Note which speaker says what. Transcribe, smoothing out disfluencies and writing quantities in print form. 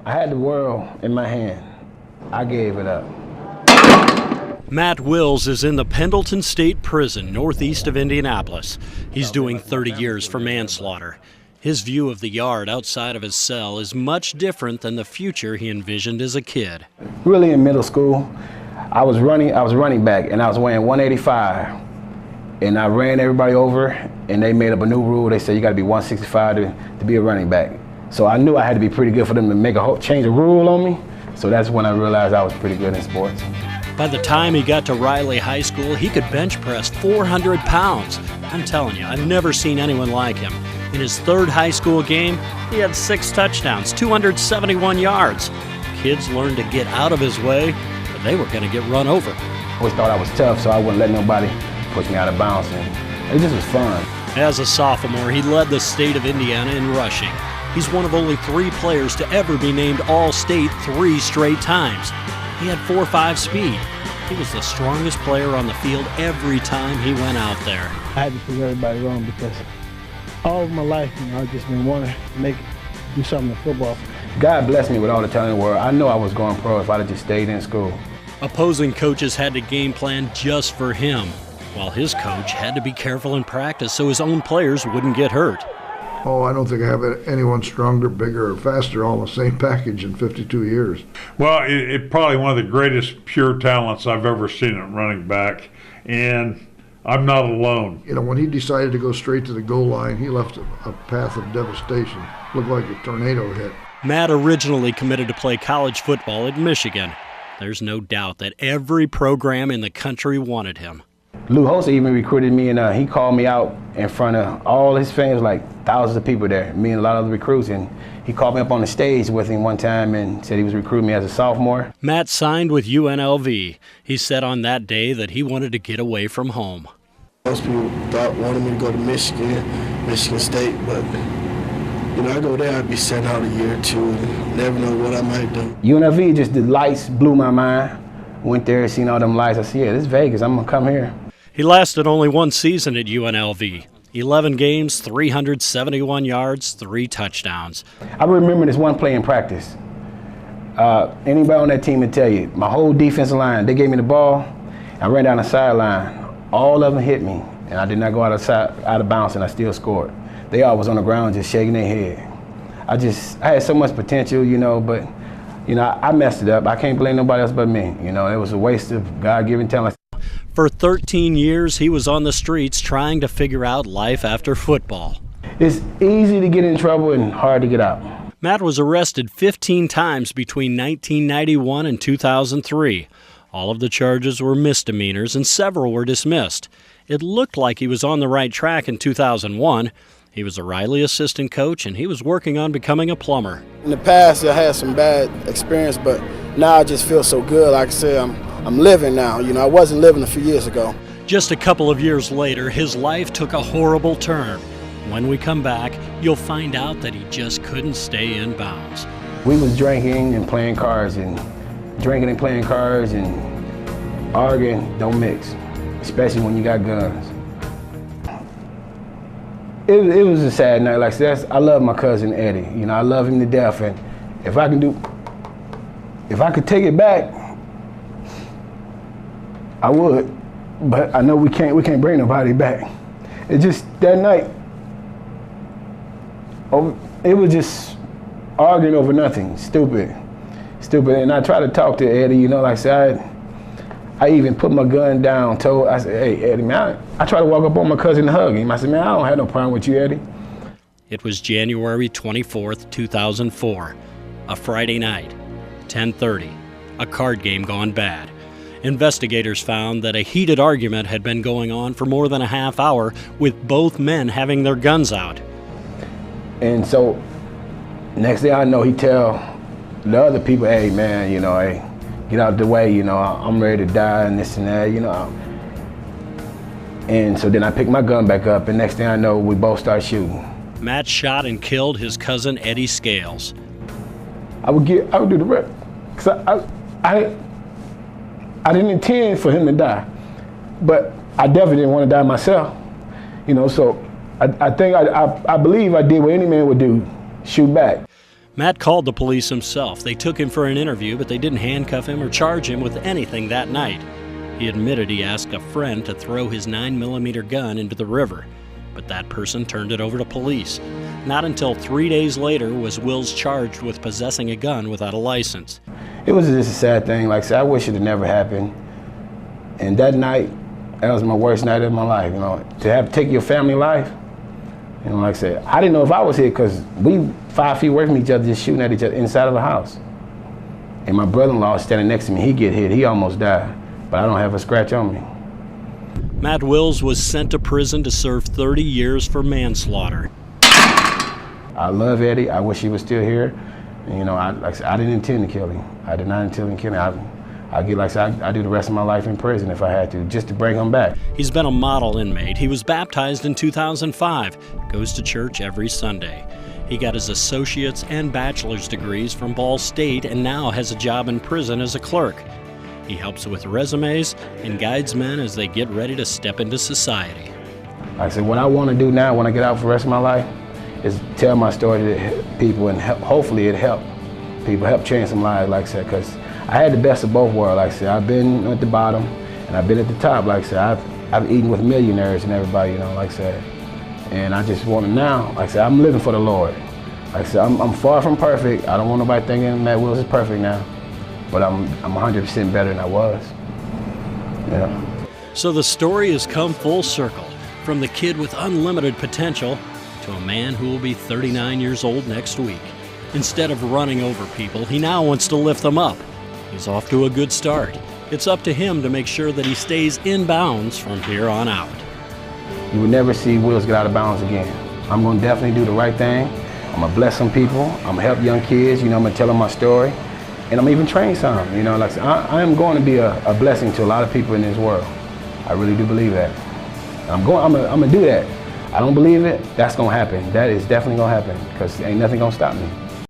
Speaker 1: I had the world in my hand. I gave it up.
Speaker 2: Matt Wills is in the Pendleton State Prison, northeast of Indianapolis. He's doing 30 years for manslaughter. His view of the yard outside of his cell is much different than the future he envisioned as a kid.
Speaker 1: Really in middle school, I was running back, and I was weighing 185. And I ran everybody over, and they made up a new rule. They said you got to be 165 to be a running back. So I knew I had to be pretty good for them to make change a rule on me. So that's when I realized I was pretty good in sports.
Speaker 2: By the time he got to Riley High School, he could bench press 400 pounds. I'm telling you, I've never seen anyone like him. In his third high school game, he had 6 touchdowns, 271 yards. Kids learned to get out of his way, or they were going to get run over.
Speaker 1: I always thought I was tough, so I wouldn't let nobody push me out of bounds. And it just was fun.
Speaker 2: As a sophomore, he led the state of Indiana in rushing. He's one of only 3 players to ever be named All-State 3 straight times. He had 4.5 speed. He was the strongest player on the field every time he went out there.
Speaker 3: I had to prove everybody wrong because all of my life, I've just been wanting to do something in football.
Speaker 1: God blessed me with all the talent in the world. I know I was going pro if I'd have just stayed in school.
Speaker 2: Opposing coaches had to game plan just for him, while his coach had to be careful in practice so his own players wouldn't get hurt.
Speaker 4: Oh, I don't think I have anyone stronger, bigger, or faster all in the same package in 52 years.
Speaker 5: Well, it's probably one of the greatest pure talents I've ever seen at running back, and I'm not alone.
Speaker 4: You know, when he decided to go straight to the goal line, he left a path of devastation. Looked like a tornado hit.
Speaker 2: Matt originally committed to play college football at Michigan. There's no doubt that every program in the country wanted him.
Speaker 1: Lou Holtz even recruited me, and he called me out in front of all his fans, like thousands of people there, me and a lot of the recruits, and he called me up on the stage with him one time and said he was recruiting me as a sophomore.
Speaker 2: Matt signed with UNLV. He said on that day that he wanted to get away from home.
Speaker 6: Most people wanted me to go to Michigan State, but I go there, I'd be sent out a year or two and never know what I might do.
Speaker 1: UNLV, just the lights blew my mind. Went there, seen all them lights. I said, yeah, this is Vegas, I'm gonna come here.
Speaker 2: He lasted only 1 season at UNLV. 11 games, 371 yards, 3 touchdowns.
Speaker 1: I remember this one play in practice. Anybody on that team would tell you, my whole defensive line, they gave me the ball, I ran down the sideline. All of them hit me, and I did not go out of bounds, and I still scored. They all was on the ground just shaking their head. I had so much potential, but I messed it up. I can't blame nobody else but me. It was a waste of God-given talent.
Speaker 2: For 13 years, he was on the streets trying to figure out life after football.
Speaker 1: It's easy to get in trouble and hard to get out.
Speaker 2: Matt was arrested 15 times between 1991 and 2003. All of the charges were misdemeanors and several were dismissed. It looked like he was on the right track in 2001. He was a Riley assistant coach and he was working on becoming a plumber.
Speaker 6: In the past, I had some bad experience, but now I just feel so good. Like I said, I'm living now. I wasn't living a few years ago.
Speaker 2: Just a couple of years later, his life took a horrible turn. When we come back, you'll find out that he just couldn't stay in bounds.
Speaker 1: We was drinking and playing cards, and arguing don't mix, especially when you got guns. It was a sad night. Like I love my cousin Eddie. I love him to death, and if I could take it back, I would. But I know we can't bring nobody back. It just that night. It was just arguing over nothing, stupid. And I tried to talk to Eddie. Like I said, I even put my gun down, I said, hey, Eddie, man, I tried to walk up on my cousin and hug him. I said, man, I don't have no problem with you, Eddie.
Speaker 2: It was January 24th, 2004, a Friday night, 10:30, a card game gone bad. Investigators found that a heated argument had been going on for more than a half hour, with both men having their guns out.
Speaker 1: And so, next thing I know, he tell the other people, hey, man, hey, get out the way, I'm ready to die and this and that, And so then I picked my gun back up, and next thing I know, we both start shooting.
Speaker 2: Matt shot and killed his cousin Eddie Scales.
Speaker 1: I would do the rest, because I didn't intend for him to die, but I definitely didn't want to die myself, so I think I believe I did what any man would do, shoot back.
Speaker 2: Matt called the police himself. They took him for an interview, but they didn't handcuff him or charge him with anything that night. He admitted he asked a friend to throw his 9mm gun into the river, but that person turned it over to police. Not until 3 days later was Wills charged with possessing a gun without a license.
Speaker 1: It was just a sad thing. Like I said, I wish it had never happened. And that night, that was my worst night of my life. You know, to have to take your family life. You know, like I said, I didn't know if I was hit because we 5 feet away from each other, just shooting at each other inside of the house. And my brother-in-law was standing next to me. He get hit. He almost died, but I don't have a scratch on me.
Speaker 2: Matt Wills was sent to prison to serve 30 years for manslaughter.
Speaker 1: I love Eddie. I wish he was still here. And, you know, like I said, I didn't intend to kill him. I did not intend to kill him. I do the rest of my life in prison if I had to, just to bring him back.
Speaker 2: He's been a model inmate. He was baptized in 2005, goes to church every Sunday. He got his associate's and bachelor's degrees from Ball State and now has a job in prison as a clerk. He helps with resumes and guides men as they get ready to step into society.
Speaker 1: Like I said, what I want to do now when I get out for the rest of my life is tell my story to people, and hopefully it help people, help change some lives, like I said, because I had the best of both worlds. Like I said, I've been at the bottom and I've been at the top. Like I said, I've eaten with millionaires and everybody, you know, like I said. And I just want to now, like I said, I'm living for the Lord. Like I said, I'm far from perfect. I don't want nobody thinking Matt Wills is perfect now, but I'm 100% better than I was. Yeah.
Speaker 2: So the story has come full circle, from the kid with unlimited potential to a man who will be 39 years old next week. Instead of running over people, he now wants to lift them up. He's off to a good start. It's up to him to make sure that he stays in bounds from here on out.
Speaker 1: You will never see Wills get out of bounds again. I'm going to definitely do the right thing. I'm going to bless some people. I'm going to help young kids. You know, I'm going to tell them my story. And I'm even train some. You know, like I said, I am going to be a blessing to a lot of people in this world. I really do believe that. I'm going to do that. I don't believe it. That's going to happen. That is definitely going to happen because ain't nothing going to stop me.